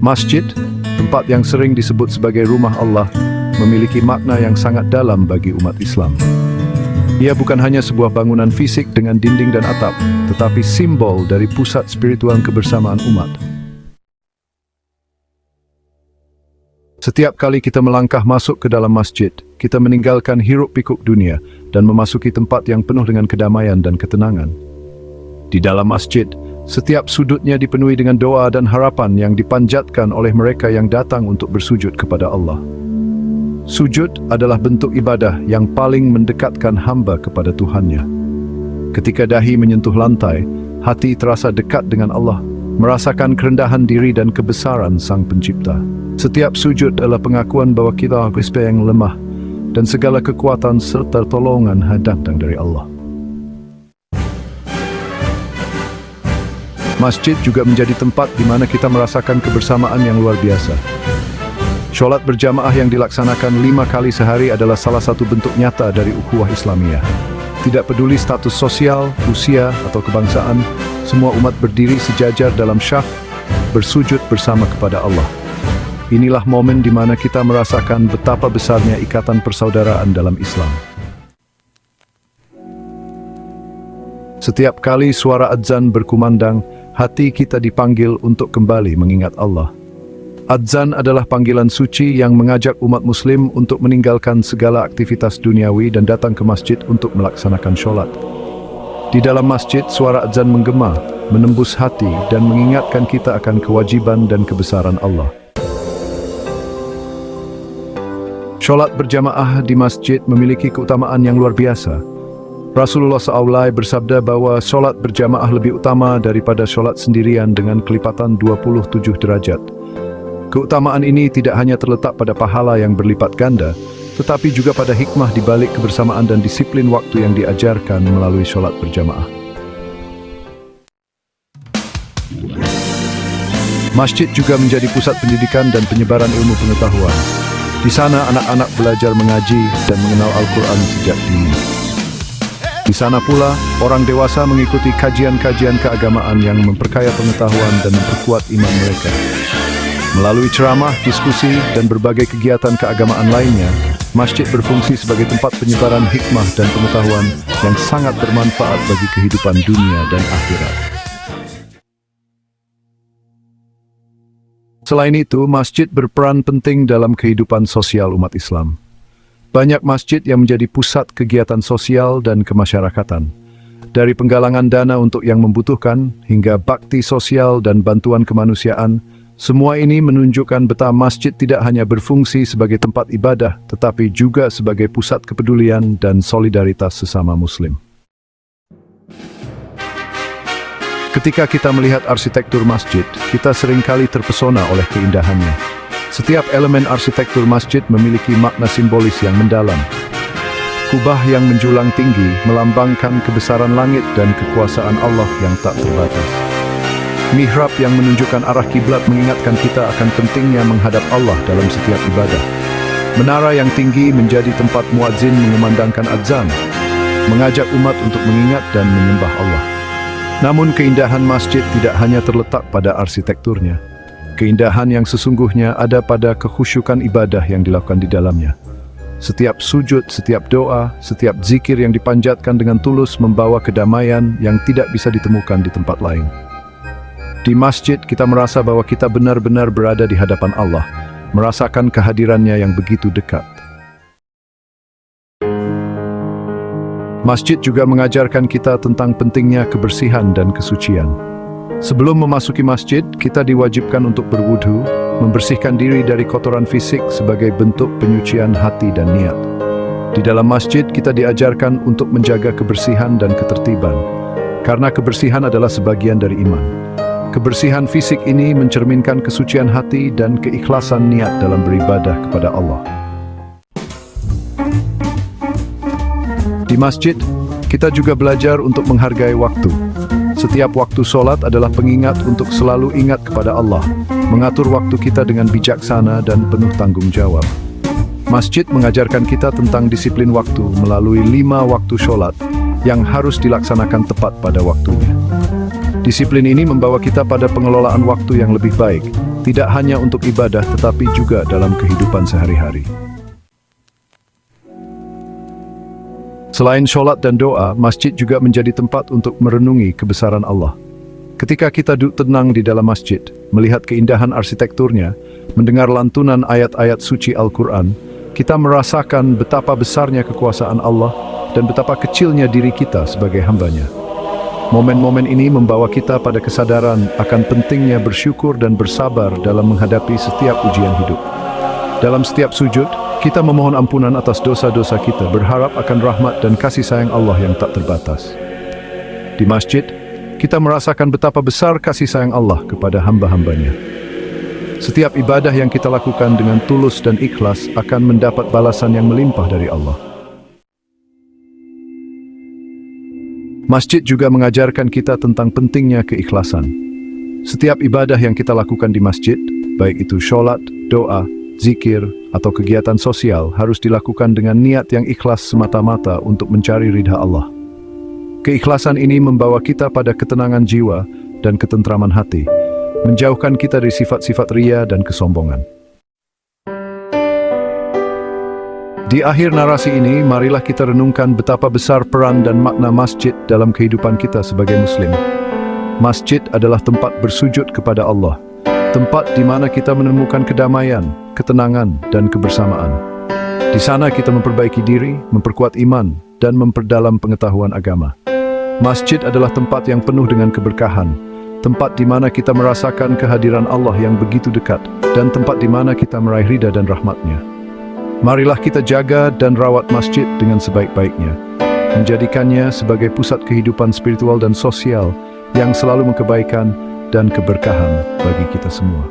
Masjid, tempat yang sering disebut sebagai rumah Allah, memiliki makna yang sangat dalam bagi umat Islam. Ia bukan hanya sebuah bangunan fisik dengan dinding dan atap, tetapi simbol dari pusat spiritual kebersamaan umat. Setiap kali kita melangkah masuk ke dalam masjid, kita meninggalkan hiruk-pikuk dunia dan memasuki tempat yang penuh dengan kedamaian dan ketenangan. Di dalam masjid, setiap sudutnya dipenuhi dengan doa dan harapan yang dipanjatkan oleh mereka yang datang untuk bersujud kepada Allah. Sujud adalah bentuk ibadah yang paling mendekatkan hamba kepada Tuhannya. Ketika dahi menyentuh lantai, hati terasa dekat dengan Allah, merasakan kerendahan diri dan kebesaran Sang Pencipta. Setiap sujud adalah pengakuan bahwa kita manusia yang lemah dan segala kekuatan serta pertolongan datang dari Allah. Masjid juga menjadi tempat di mana kita merasakan kebersamaan yang luar biasa. Sholat berjamaah yang dilaksanakan 5 kali sehari adalah salah satu bentuk nyata dari ukhuwah Islamiyah. Tidak peduli status sosial, usia, atau kebangsaan, semua umat berdiri sejajar dalam syaf, bersujud bersama kepada Allah. Inilah momen di mana kita merasakan betapa besarnya ikatan persaudaraan dalam Islam. Setiap kali suara adzan berkumandang, hati kita dipanggil untuk kembali mengingat Allah. Adzan adalah panggilan suci yang mengajak umat muslim untuk meninggalkan segala aktivitas duniawi dan datang ke masjid untuk melaksanakan sholat. Di dalam masjid, suara adzan menggema, menembus hati dan mengingatkan kita akan kewajiban dan kebesaran Allah. Sholat berjamaah di masjid memiliki keutamaan yang luar biasa. Rasulullah SAW bersabda bahwa sholat berjamaah lebih utama daripada sholat sendirian dengan kelipatan 27 derajat. Keutamaan ini tidak hanya terletak pada pahala yang berlipat ganda, tetapi juga pada hikmah di balik kebersamaan dan disiplin waktu yang diajarkan melalui sholat berjamaah. Masjid juga menjadi pusat pendidikan dan penyebaran ilmu pengetahuan. Di sana anak-anak belajar mengaji dan mengenal Al-Quran sejak dini. Di sana pula, orang dewasa mengikuti kajian-kajian keagamaan yang memperkaya pengetahuan dan memperkuat iman mereka. Melalui ceramah, diskusi, dan berbagai kegiatan keagamaan lainnya, masjid berfungsi sebagai tempat penyebaran hikmah dan pengetahuan yang sangat bermanfaat bagi kehidupan dunia dan akhirat. Selain itu, masjid berperan penting dalam kehidupan sosial umat Islam. Banyak masjid yang menjadi pusat kegiatan sosial dan kemasyarakatan. Dari penggalangan dana untuk yang membutuhkan, hingga bakti sosial dan bantuan kemanusiaan, semua ini menunjukkan betapa masjid tidak hanya berfungsi sebagai tempat ibadah, tetapi juga sebagai pusat kepedulian dan solidaritas sesama Muslim. Ketika kita melihat arsitektur masjid, kita seringkali terpesona oleh keindahannya. Setiap elemen arsitektur masjid memiliki makna simbolis yang mendalam. Kubah yang menjulang tinggi melambangkan kebesaran langit dan kekuasaan Allah yang tak terbatas. Mihrab yang menunjukkan arah kiblat mengingatkan kita akan pentingnya menghadap Allah dalam setiap ibadah. Menara yang tinggi menjadi tempat muadzin mengumandangkan adzan, mengajak umat untuk mengingat dan menyembah Allah. Namun keindahan masjid tidak hanya terletak pada arsitekturnya. Keindahan yang sesungguhnya ada pada kekhusyukan ibadah yang dilakukan di dalamnya. Setiap sujud, setiap doa, setiap zikir yang dipanjatkan dengan tulus membawa kedamaian yang tidak bisa ditemukan di tempat lain. Di masjid kita merasa bahwa kita benar-benar berada di hadapan Allah, merasakan kehadirannya yang begitu dekat. Masjid juga mengajarkan kita tentang pentingnya kebersihan dan kesucian. Sebelum memasuki masjid, kita diwajibkan untuk berwudhu, membersihkan diri dari kotoran fisik sebagai bentuk penyucian hati dan niat. Di dalam masjid, kita diajarkan untuk menjaga kebersihan dan ketertiban, karena kebersihan adalah sebagian dari iman. Kebersihan fisik ini mencerminkan kesucian hati dan keikhlasan niat dalam beribadah kepada Allah. Di masjid, kita juga belajar untuk menghargai waktu. Setiap waktu sholat adalah pengingat untuk selalu ingat kepada Allah, mengatur waktu kita dengan bijaksana dan penuh tanggung jawab. Masjid mengajarkan kita tentang disiplin waktu melalui 5 waktu sholat yang harus dilaksanakan tepat pada waktunya. Disiplin ini membawa kita pada pengelolaan waktu yang lebih baik, tidak hanya untuk ibadah tetapi juga dalam kehidupan sehari-hari. Selain sholat dan doa, masjid juga menjadi tempat untuk merenungi kebesaran Allah. Ketika kita duduk tenang di dalam masjid, melihat keindahan arsitekturnya, mendengar lantunan ayat-ayat suci Al-Quran, kita merasakan betapa besarnya kekuasaan Allah dan betapa kecilnya diri kita sebagai hambanya. Momen-momen ini membawa kita pada kesadaran akan pentingnya bersyukur dan bersabar dalam menghadapi setiap ujian hidup. Dalam setiap sujud, kita memohon ampunan atas dosa-dosa kita, berharap akan rahmat dan kasih sayang Allah yang tak terbatas. Di masjid, kita merasakan betapa besar kasih sayang Allah kepada hamba-hambanya. Setiap ibadah yang kita lakukan dengan tulus dan ikhlas akan mendapat balasan yang melimpah dari Allah. Masjid juga mengajarkan kita tentang pentingnya keikhlasan. Setiap ibadah yang kita lakukan di masjid, baik itu sholat, doa, zikir, atau kegiatan sosial, harus dilakukan dengan niat yang ikhlas semata-mata untuk mencari ridha Allah. Keikhlasan ini membawa kita pada ketenangan jiwa dan ketentraman hati, menjauhkan kita dari sifat-sifat ria dan kesombongan. Di akhir narasi ini, marilah kita renungkan betapa besar peran dan makna masjid dalam kehidupan kita sebagai Muslim. Masjid adalah tempat bersujud kepada Allah, tempat di mana kita menemukan kedamaian, ketenangan, dan kebersamaan. Di sana kita memperbaiki diri, memperkuat iman, dan memperdalam pengetahuan agama. Masjid adalah tempat yang penuh dengan keberkahan, tempat di mana kita merasakan kehadiran Allah yang begitu dekat, dan tempat di mana kita meraih ridha dan rahmat-Nya. Marilah kita jaga dan rawat masjid dengan sebaik-baiknya, menjadikannya sebagai pusat kehidupan spiritual dan sosial yang selalu mengkebaikan dan keberkahan bagi kita semua.